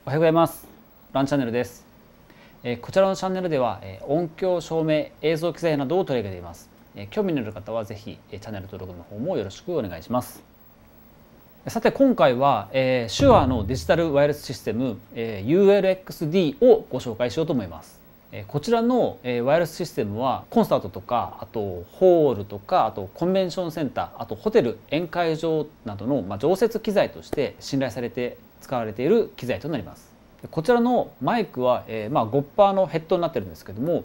おはようございます。ランチャンネルです。こちらのチャンネルでは音響、照明、映像機材などを取り上げています。興味のある方はぜひチャンネル登録の方もよろしくお願いします。さて今回は手話のデジタルワイヤレスシステム ULXD をご紹介しようと思います。こちらのワイヤレスシステムはコンサートとか、あとホールとか、あとコンベンションセンター、あとホテル、宴会場などの常設機材として信頼されて使われている機材となります。こちらのマイクはゴッパーのヘッドになってるんですけども、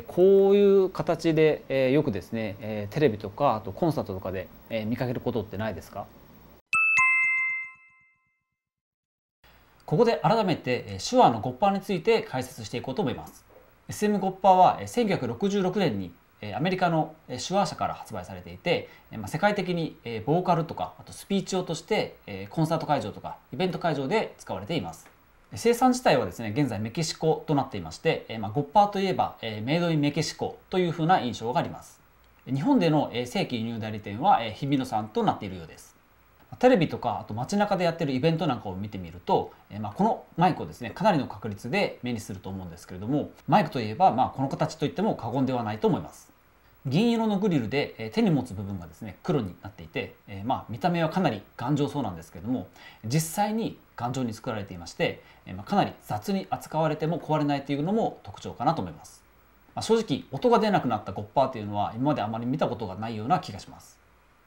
こういう形でよくですねテレビとかあとコンサートとかで見かけることってないですか？ここで改めて手話のゴッパーについて解説していこうと思います。SM ゴッパーは1966年にアメリカの手話社から発売されていて、世界的にボーカルとかあとスピーチ用としてコンサート会場とかイベント会場で使われています。生産自体はですね現在メキシコとなっていまして、ゴッパーといえばメイドインメキシコというふうな印象があります。日本での正規輸入代理店は日比野さんとなっているようです。テレビとかあと街中でやってるイベントなんかを見てみると、このマイクをですねかなりの確率で目にすると思うんですけれども、マイクといえばこの形といっても過言ではないと思います。銀色のグリルで手に持つ部分がですね黒になっていて、見た目はかなり頑丈そうなんですけれども、実際に頑丈に作られていまして、かなり雑に扱われても壊れないというのも特徴かなと思います。正直音が出なくなったゴッパーというのは今まであまり見たことがないような気がします。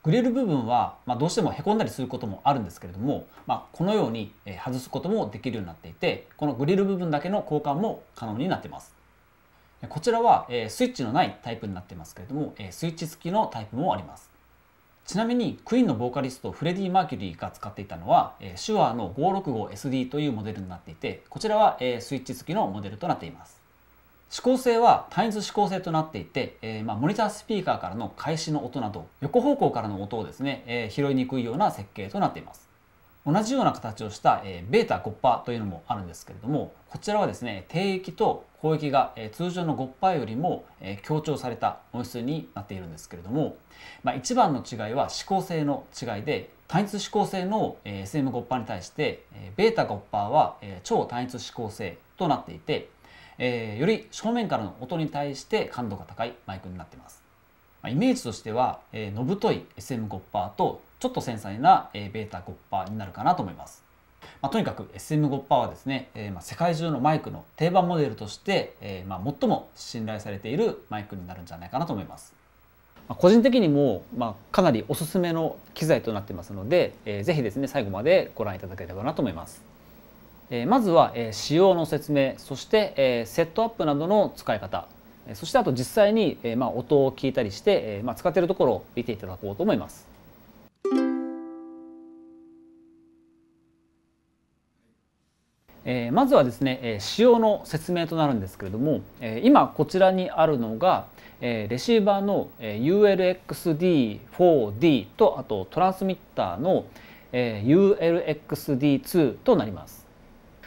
グリル部分はどうしてもへこんだりすることもあるんですけれども、このように外すこともできるようになっていて、このグリル部分だけの交換も可能になっています。こちらはスイッチのないタイプになっていますけれども、スイッチ付きのタイプもあります。ちなみにクイーンのボーカリストフレディ・マーキュリーが使っていたのは手話の 565SD というモデルになっていて、こちらはスイッチ付きのモデルとなっています。指向性は単一指向性となっていて、モニタースピーカーからの開始の音など横方向からの音をですね、拾いにくいような設計となっています。同じような形をしたベータゴッパーというのもあるんですけれども、こちらはですね低域と高域が通常のゴッパーよりも強調された音質になっているんですけれども、一番の違いは指向性の違いで、単一指向性の SM ゴッパーに対してベータゴッパーは超単一指向性となっていて、より正面からの音に対して感度が高いマイクになっています。イメージとしてはのぶとい SM ゴッパーとちょっと繊細なベータゴッパーになるかなと思います。とにかく SM ゴッパーはですね世界中のマイクの定番モデルとして最も信頼されているマイクになるんじゃないかなと思います。個人的にもかなりおすすめの機材となっていますので、ぜひですね最後までご覧いただければなと思います。まずは仕様の説明、そしてセットアップなどの使い方、そしてあと実際に音を聞いたりして使っているところを見ていただこうと思います。まずはですね仕様の説明となるんですけれども、今こちらにあるのがレシーバーの ULXD4D とあとトランスミッターの ULXD2 となります。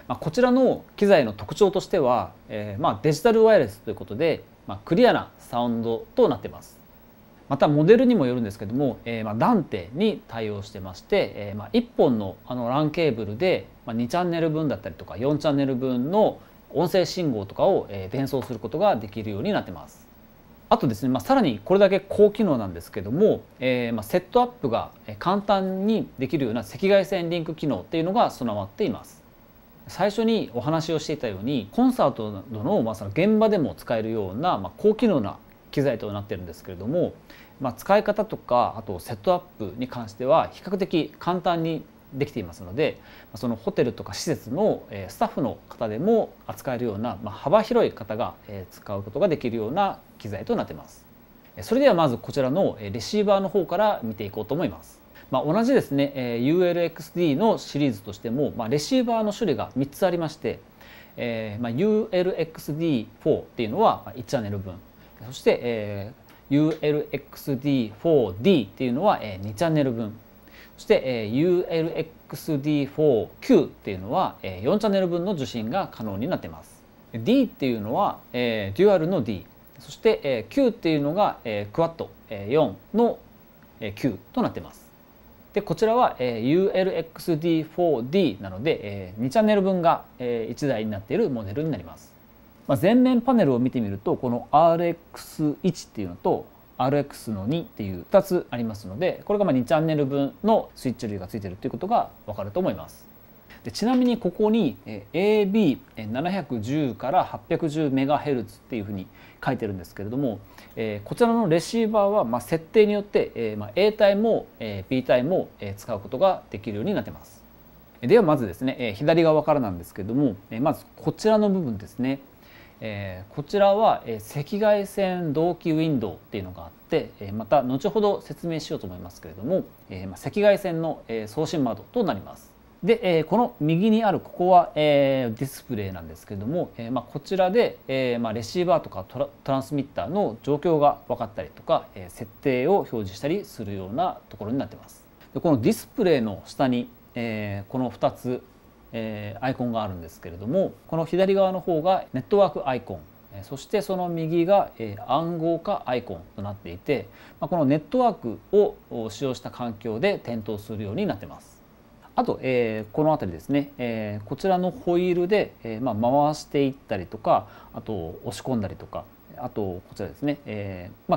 こちらの機材の特徴としてはデジタルワイヤレスということでクリアなサウンドとなっています。またモデルにもよるんですけどもダンテに対応してまして1本のLAN ケーブルで2チャンネル分だったりとか4チャンネル分の音声信号とかを伝送することができるようになってます。あとですねさらにこれだけ高機能なんですけどもセットアップが簡単にできるような赤外線リンク機能っていうのが備わっています。最初にお話をしていたようにコンサートなどのその現場でも使えるような高機能な機材となっているんですけれども、使い方とかあとセットアップに関しては比較的簡単にできていますので、そのホテルとか施設のスタッフの方でも扱えるような幅広い方が使うことができるような機材となっています。それではまずこちらのレシーバーの方から見ていこうと思います。同じですね ULXD のシリーズとしてもレシーバーの種類が3つありまして、ULXD4 っていうのは1チャンネル分、そして、ULXD4D っていうのは2チャンネル分、そして ULXD4Q っていうのは4チャンネル分の受信が可能になっています。D っていうのはデュアルの D、 そして Q っていうのがクワッド4の Q となっています。でこちらは ULXD4D なので2チャンネル分が1台になっているモデルになります。前面パネルを見てみるとこの RX1 っていうのと RX の2っていう2つありますので、これが2チャンネル分のスイッチ類がついているということが分かると思います。でちなみにここに AB710 から 810MHz っていうふうに書いてるんですけれども、こちらのレシーバーは設定によって A 帯も B 帯も使うことができるようになっています。ではまずですね、左側からなんですけれども、まずこちらの部分ですね。こちらは赤外線同期ウィンドウっていうのがあって、また後ほど説明しようと思いますけれども、赤外線の送信窓となります。で、この右にあるここはディスプレイなんですけれども、こちらでレシーバーとかトランスミッターの状況が分かったりとか、設定を表示したりするようなところになっています。でこのディスプレイの下にこの2つアイコンがあるんですけれども、この左側の方がネットワークアイコン、そしてその右が暗号化アイコンとなっていて、このネットワークを使用した環境で点灯するようになっています。あと、この辺りですね、こちらのホイールで回していったりとか、あと押し込んだりとか、あとこちらですね、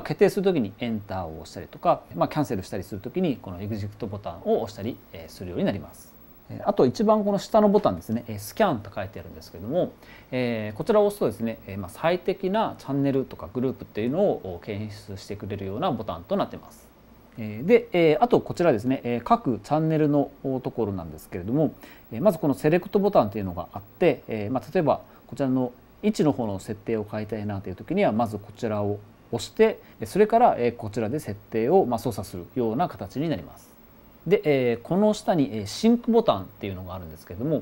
決定するときにエンターを押したりとか、キャンセルしたりするときにこのエグジットボタンを押したりするようになります。あと一番この下のボタンですね、スキャンと書いてあるんですけども、こちらを押すとですね、最適なチャンネルとかグループっていうのを検出してくれるようなボタンとなっています。で、あとこちらですね、各チャンネルのところなんですけれども、まずこのセレクトボタンというのがあって、例えばこちらの位置の方の設定を変えたいなという時にはまずこちらを押して、それからこちらで設定を操作するような形になります。で、この下にシンクボタンっていうのがあるんですけれども、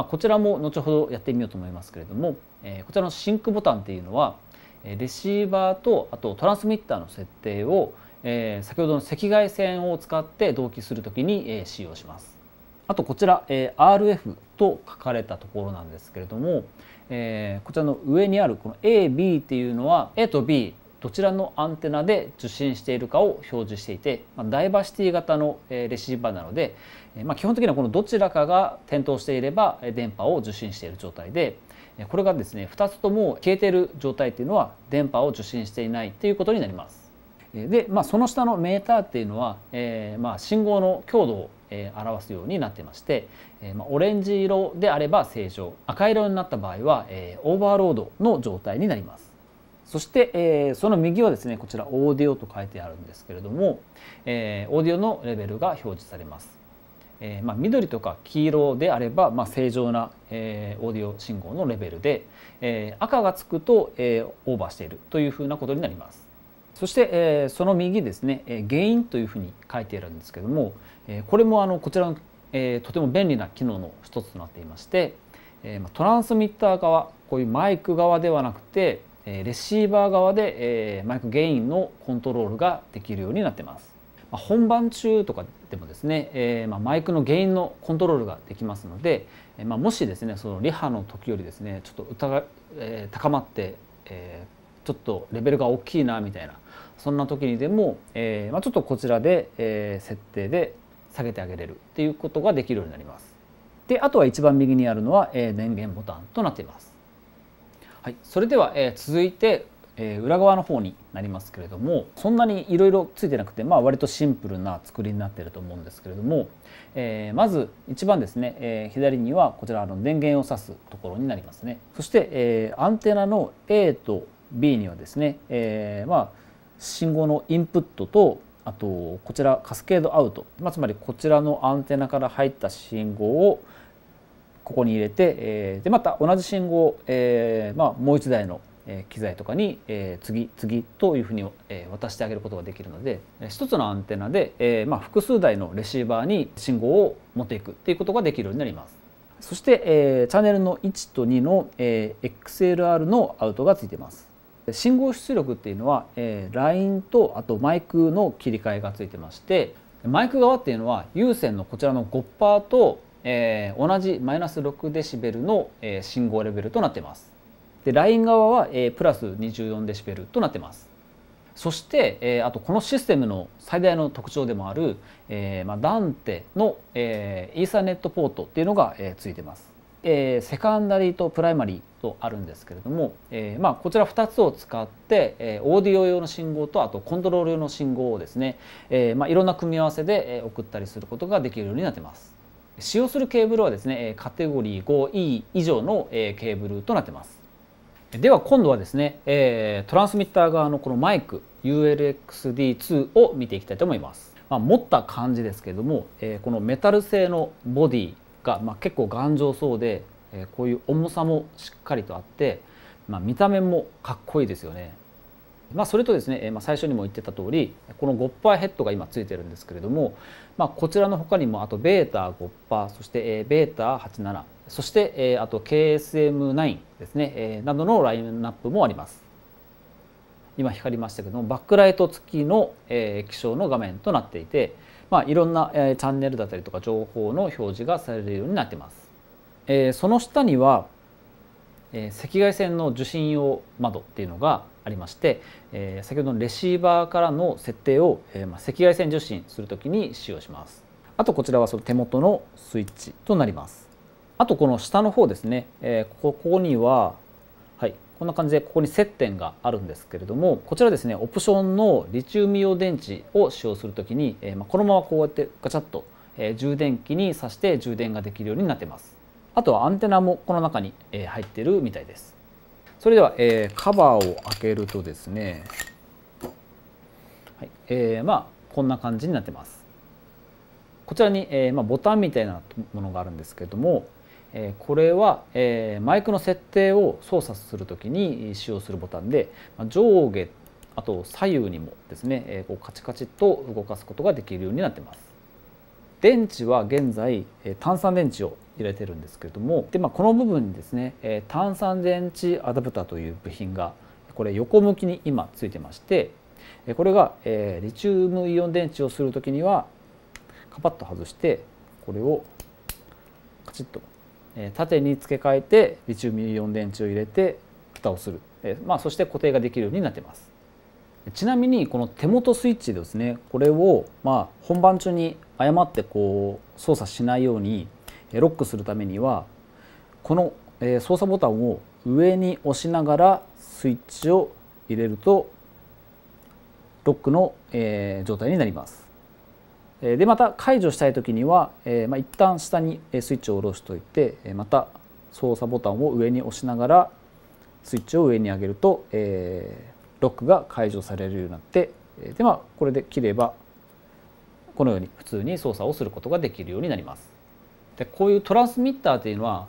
こちらも後ほどやってみようと思いますけれども、こちらのシンクボタンっていうのはレシーバーとあとトランスミッターの設定を先ほどの赤外線を使って同期するときに使用します。あとこちら RF と書かれたところなんですけれども、こちらの上にあるこの A、B っていうのは A と Bどちらのアンテナで受信しているかを表示していて、ダイバーシティ型のレシーバーなので、基本的にはこのどちらかが点灯していれば電波を受信している状態で、これがですね2つとも消えている状態っていうのは電波を受信していないということになります。で、その下のメーターっていうのは、信号の強度を表すようになっていまして、オレンジ色であれば正常、赤色になった場合はオーバーロードの状態になります。そして、その右はですねこちらオーディオと書いてあるんですけれども、オーディオのレベルが表示されます。緑とか黄色であれば、正常な、オーディオ信号のレベルで、赤がつくと、オーバーしているというふうなことになります。そして、その右ですね、ゲインというふうに書いてあるんですけども、これもこちらの、とても便利な機能の一つとなっていまして、トランスミッター側、こういうマイク側ではなくてレシーバー側でマイクゲインのコントロールができるようになっています。本番中とかでもですね、マイクのゲインのコントロールができますので、もしですねそのリハの時よりですねちょっと高まって、ちょっとレベルが大きいなみたいなそんな時にでも、ちょっとこちらで、設定で下げてあげれるっていうことができるようになります。であとは一番右にあるのは、電源ボタンとなっています。はい、それでは、続いて、裏側の方になりますけれども、そんなにいろいろついてなくて、割とシンプルな作りになっていると思うんですけれども、まず一番ですね、左にはこちらの電源を挿すところになりますね。そして、アンテナの A と B にはですね、信号のインプットとあとこちらカスケードアウト、つまりこちらのアンテナから入った信号をここに入れて、でまた同じ信号を、もう一台の機材とかに次というふうに渡してあげることができるので、一つのアンテナで複数台のレシーバーに信号を持っていくっていうことができるようになります。そしてチャンネルの1と2の XLR のアウトがついています。信号出力っていうのはラインとあとマイクの切り替えがついてまして、マイク側っていうのは有線のこちらの5%と同じマイナス6デシベルの信号レベルとなっています。でライン側はプラス24デシベルとなっています。そして、あとこのシステムの最大の特徴でもある、ダンテの、イーサネットポートっていうのが、ついてます。セカンダリーとプライマリーとあるんですけれども、こちら2つを使って、オーディオ用の信号とあとコントロール用の信号をですね、いろんな組み合わせで送ったりすることができるようになっています。使用するケーブルはですねカテゴリー 5E 以上のケーブルとなっています。では今度はですねトランスミッター側のこのマイク ULXD2 を見ていきたいと思います。持った感じですけれどもこのメタル製のボディが結構頑丈そうでこういう重さもしっかりとあって見た目もかっこいいですよね。それとですね、最初にも言ってた通りこのゴッパーヘッドが今ついてるんですけれども、こちらの他にもあとベータゴッパー、そしてベータ87、そしてあと KSM9 ですねなどのラインナップもあります。今光りましたけどもバックライト付きの液晶の画面となっていて、いろんなチャンネルだったりとか情報の表示がされるようになっています。その下には赤外線の受信用窓っていうのがありまして、先ほどのレシーバーからの設定を、赤外線受信するときに使用します。あとこちらはその手元のスイッチとなります。あとこの下の方ですね、ここには、こんな感じでここに接点があるんですけれども、こちらですねオプションのリチウムイオン電池を使用するときに、このままこうやってガチャッと、充電器に挿して充電ができるようになっています。あとはアンテナもこの中に入っているみたいです。それではカバーを開けるとですね、こんな感じになってます。こちらにボタンみたいなものがあるんですけれども、これはマイクの設定を操作するときに使用するボタンで、上下あと左右にもですねこうカチカチと動かすことができるようになっています。電池は現在単三電池を入れてるんですけれども、で、この部分にですね単三電池アダプターという部品がこれ横向きに今ついてまして、これがリチウムイオン電池をする時にはカパッと外してこれをカチッと縦に付け替えてリチウムイオン電池を入れて蓋をする、そして固定ができるようになっています。ちなみにこの手元スイッチですね、これを本番中に誤ってこう操作しないようにロックするためにはこの操作ボタンを上に押しながらスイッチを入れるとロックの状態になります。でまた解除したい時には一旦下にスイッチを下ろしておいてまた操作ボタンを上に押しながらスイッチを上に上げるとロックが解除されるようになって、でこれで切ればこのように普通に操作をすることができるようになります。でこういうトランスミッターというのは、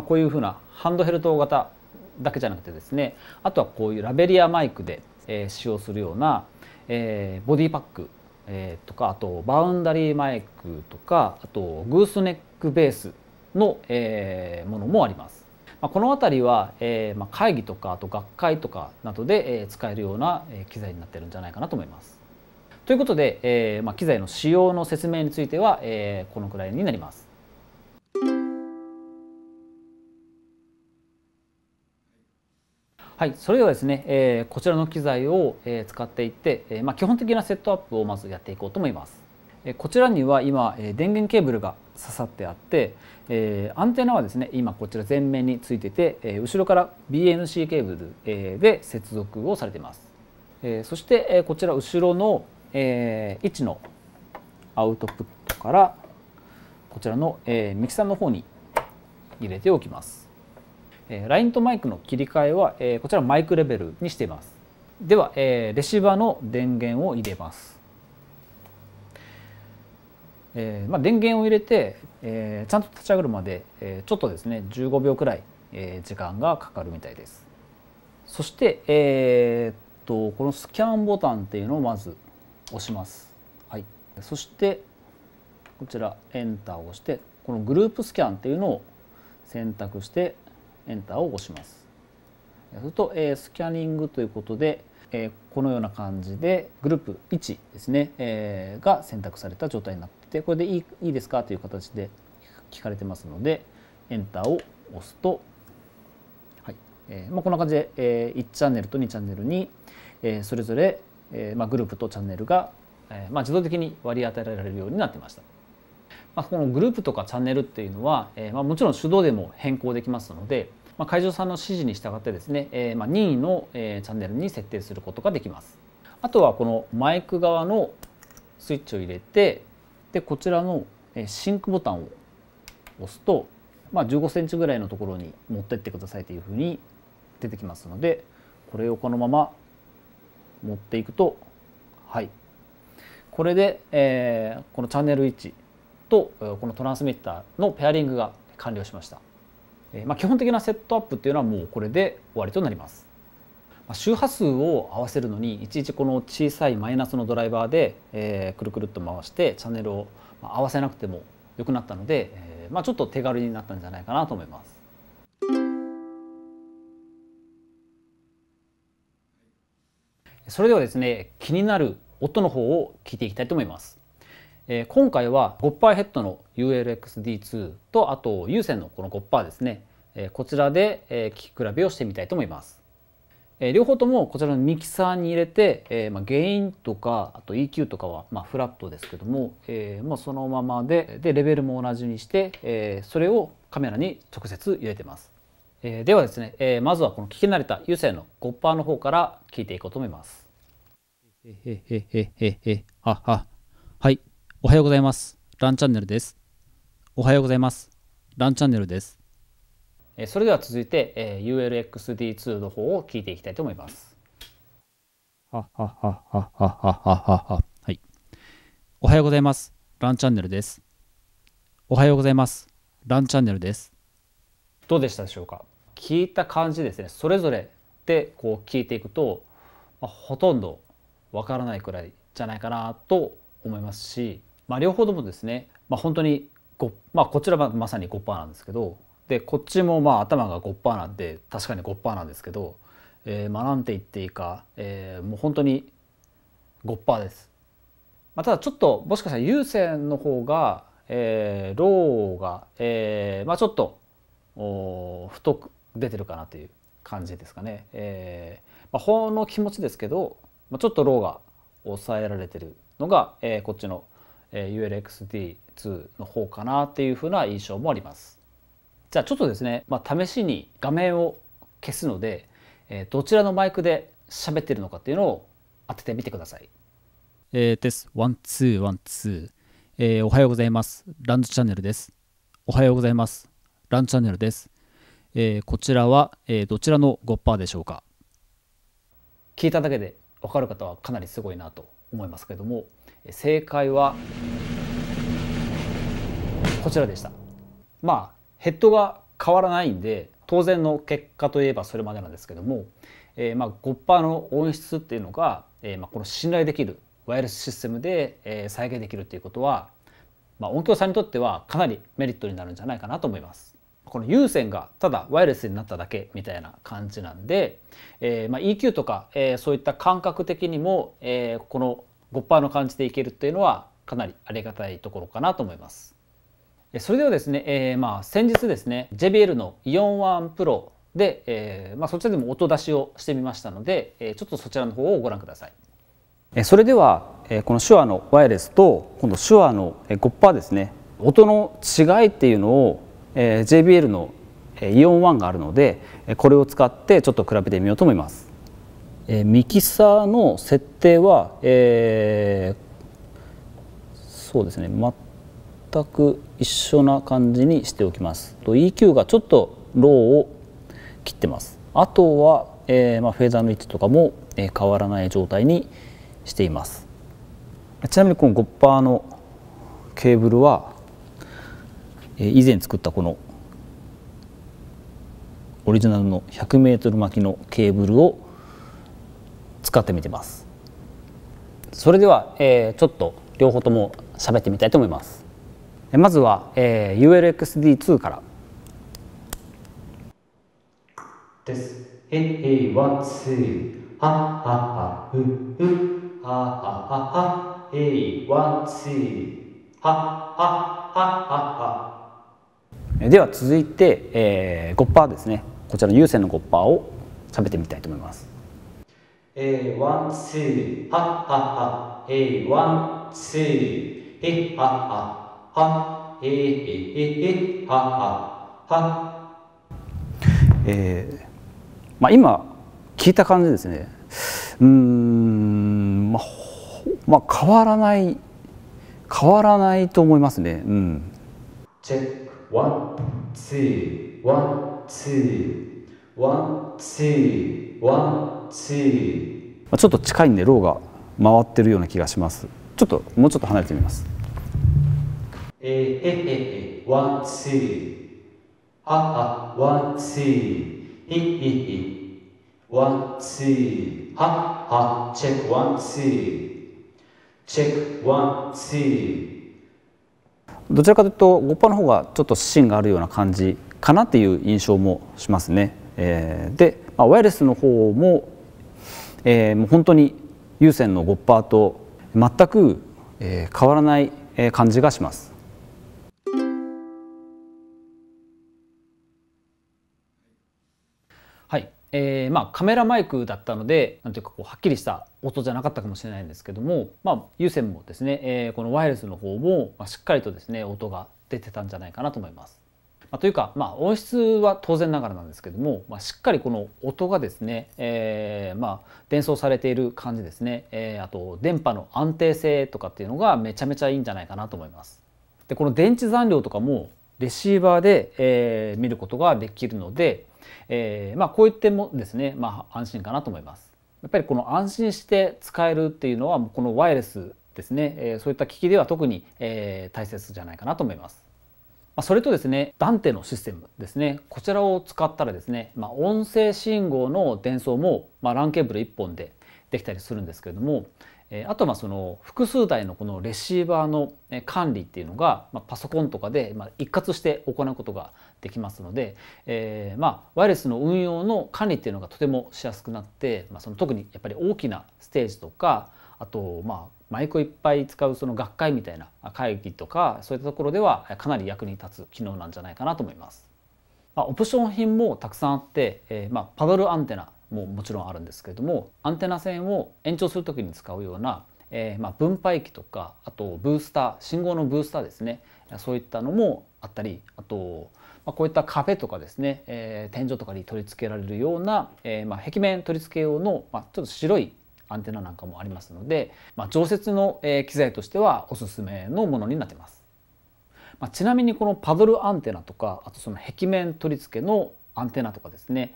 こういうふうなハンドヘルド型だけじゃなくてですね、あとはこういうラベリアマイクで、使用するような、ボディパック、とかあとバウンダリーマイクとかあとグースネックベースの、ものもあります。この辺りは、会議とかあと学会とかなどで、使えるような、機材になってるんじゃないかなと思います。ということで、機材の使用の説明については、このくらいになります。はい、それではですね、こちらの機材を、使っていって、基本的なセットアップをまずやっていこうと思います。こちらには今電源ケーブルが刺さってあって、アンテナはですね今こちら前面についてて、後ろから BNC ケーブル、で接続をされています。そして、こちら後ろの、位置のアウトプットからこちらの、ミキサーの方に入れておきます。ラインとマイクの切り替えは、こちらマイクレベルにしています。では、レシーバーの電源を入れます。電源を入れて、ちゃんと立ち上がるまで、ちょっとですね15秒くらい、時間がかかるみたいです。そして、このスキャンボタンっていうのをまず押します。はい、そしてこちらエンターを押してこのグループスキャンっていうのを選択してエンターを押します。すると、スキャニングということで、このような感じでグループ1ですね、が選択された状態になっていて、これでいいですかという形で聞かれてますのでエンターを押すと、はいこんな感じで、1チャンネルと2チャンネルに、それぞれグループとチャンネルが、自動的に割り当てられるようになってました。このグループとかチャンネルっていうのは、もちろん手動でも変更できますので、会場さんの指示に従ってですね、任意のチャンネルに設定することができます。あとはこのマイク側のスイッチを入れて、でこちらのシンクボタンを押すと、15センチぐらいのところに持ってってくださいというふうに出てきますので、これをこのまま持っていくと、はい、これで、このチャンネル位置とこのトランスミッターのペアリングが完了しました。基本的なセットアップっていうのはもうこれで終わりとなります。周波数を合わせるのにいちいちこの小さいマイナスのドライバーで、くるくるっと回してチャンネルを合わせなくてもよくなったので、ちょっと手軽になったんじゃないかなと思います。それではですね、気になる音の方を聞いていきたいと思います。今回は 5%ヘッドの ULXD2 とあと有線のこの 5% ですね、こちらで聞き比べをしてみたいと思います。両方ともこちらのミキサーに入れて、ゲインとかあと EQ とかはフラットですけども、もうそのままでレベルも同じにして、それをカメラに直接入れてます。ではですね、まずはこの聞き慣れた有線の 5% の方から聞いていこうと思います。はい、おはようございます。ランチャンネルです。おはようございます。ランチャンネルです。それでは続いて ULXD2 の方を聞いていきたいと思います。はい。おはようございます。ランチャンネルです。おはようございます。ランチャンネルです。どうでしたでしょうか。聞いた感じですね、それぞれでこう聞いていくと、ほとんどわからないくらいじゃないかなと思いますし、両方ともですね、本当にこちらはまさに 5% なんですけど、でこっちも頭が 5% なんで確かに 5% なんですけど、なんて言っていいか、もう本当に 5% です。ただちょっともしかしたら有線の方が、ローが、ちょっと太く出てるかなという感じですかね。ほんの気持ちですけど、ちょっとローが抑えられてるのが、こっちの ULXD2 の方かなっていうふうな印象もあります。じゃあちょっとですね、試しに画面を消すので、どちらのマイクで喋ってるのかっていうのを当ててみてください。です。ワンツーワンツー。おはようございます。ランチャンネルです。おはようございます。ランチャンネルです。こちらは、どちらの 5% でしょうか。聞いただけで分かる方はかなりすごいなと思いますけれども、正解はこちらでした。ヘッドが変わらないんで当然の結果といえばそれまでなんですけども、5% の音質っていうのが、この信頼できるワイヤレスシステムで、再現できるということは、音響さんにとってはかなりメリットになるんじゃないかなと思います。この有線がただワイヤレスになっただけみたいな感じなんで、EQ とか、そういった感覚的にも、この 5% の感じでいけるっていうのはかなりありがたいところかなと思います。それではですね、先日ですね JBL のイオン1 Pro で、そちらでも音出しをしてみましたので、ちょっとそちらの方をご覧ください。それでは、この手話のワイヤレスと今度手話の 5% ですね、音の違いっていうのを、JBL のイオン1があるのでこれを使ってちょっと比べてみようと思います。ミキサーの設定は、そうですね、全く一緒な感じにしておきます。EQ がちょっとローを切ってます。あとは、フェーザーの位置とかも、変わらない状態にしています。ちなみにこの 5% のケーブルは、以前作ったこのオリジナルの 100m 巻きのケーブルを使ってみてます。それでは、ちょっと両方とも喋ってみたいと思います。まずは、ULXD2 からです。ワンツーはははふふははははワンツーはははは。では続いて、5% ですね、こちらの有線の 5% を喋ってみたいと思います。ワン、ツー、はっはっは、ワン、ツー、へっはっは、は、へはっは、は。今聞いた感じですね。変わらないと思いますね。チェック、ワン、ツー、ワン、ツー、ワン、ツー、ワン、ツー。ちょっと近いんでローが回ってるような気がします。もうちょっと離れてみます。ワン、ツー、は、ワン、ツー、ワン、ツー、は、チェック、ワン、ツー、チェック、ワン、ツー。どちらかというとゴッパの方がちょっと芯があるような感じかなっていう印象もしますね。で、ワイヤレスの方も、もう本当に有線のゴッパーと全く、変わらない感じがします。はい、カメラマイクだったのでなんていうかはっきりした音じゃなかったかもしれないんですけども、有線もですね、このワイヤレスの方も、しっかりとですね音が出てたんじゃないかなと思います。というか、音質は当然ながらなんですけども、しっかりこの音がですね、伝送されている感じですね、あと電波の安定性とかっていうのがめちゃめちゃいいんじゃないかなと思います。でこの電池残量とかもレシーバーで、見ることができるので、こういった点もですね、安心かなと思います。やっぱりこの安心して使えるっていうのはこのワイヤレスですね、そういった機器では特に、大切じゃないかなと思います。それとですね、ダンテのシステムですね、こちらを使ったらですね、音声信号の伝送も、LAN ケーブル1本でできたりするんですけれども、あとはその複数台のこのレシーバーの管理っていうのが、パソコンとかで一括して行うことができますので、ワイヤレスの運用の管理っていうのがとてもしやすくなって、その特にやっぱり大きなステージとか、あとマイクをいっぱい使うその学会みたいな会議とかそういったところではかなり役に立つ機能なんじゃないかなと思います。オプション品もたくさんあって、パドルアンテナももちろんあるんですけれども、アンテナ線を延長する時に使うような、分配器とか、あとブースター、信号のブースターですね、そういったのもあったり、あと、こういった壁とかですね、天井とかに取り付けられるような、壁面取り付け用の、ちょっと白いアンテナなんかもありますので、常設の機材としてはおすすめのものになっています。ちなみにこのパドルアンテナとか、あとその壁面取り付けのアンテナとかですね、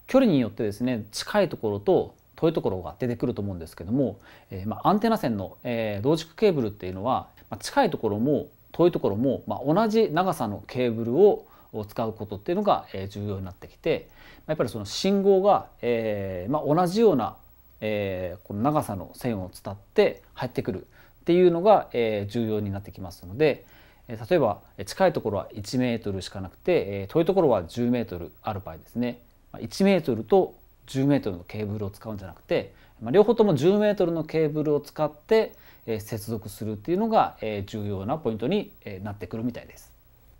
距離によってですね近いところと遠いところが出てくると思うんですけども、アンテナ線の、同軸ケーブルっていうのは、近いところも遠いところも、同じ長さのケーブルを使うことっていうのが重要になってきて、やっぱりその信号が、同じような、この長さの線を伝って入ってくるっていうのが、重要になってきますので、例えば近いところは1メートルしかなくて、遠いところは10メートルある場合ですね、1メートルと10メートルのケーブルを使うんじゃなくて、両方とも10メートルのケーブルを使って接続するっていうのが重要なポイントになってくるみたいです。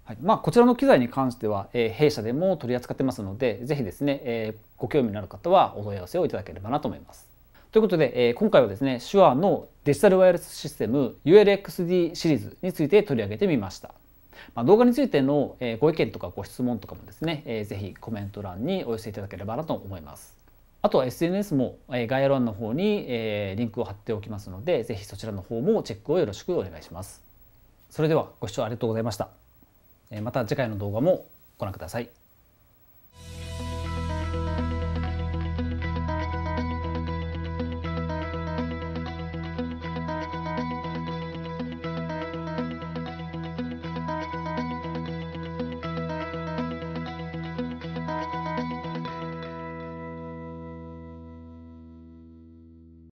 はい、こちらの機材に関しては弊社でも取り扱ってますので、ぜひですねご興味のある方はお問い合わせをいただければなと思います。ということで、今回はですね手話のデジタルワイヤレスシステム ULXD シリーズについて取り上げてみました。動画についてのご意見とかご質問とかもですね、ぜひコメント欄にお寄せいただければなと思います。あとは SNS も概要欄の方にリンクを貼っておきますので、ぜひそちらの方もチェックをよろしくお願いします。それではご視聴ありがとうございました。また次回の動画もご覧ください。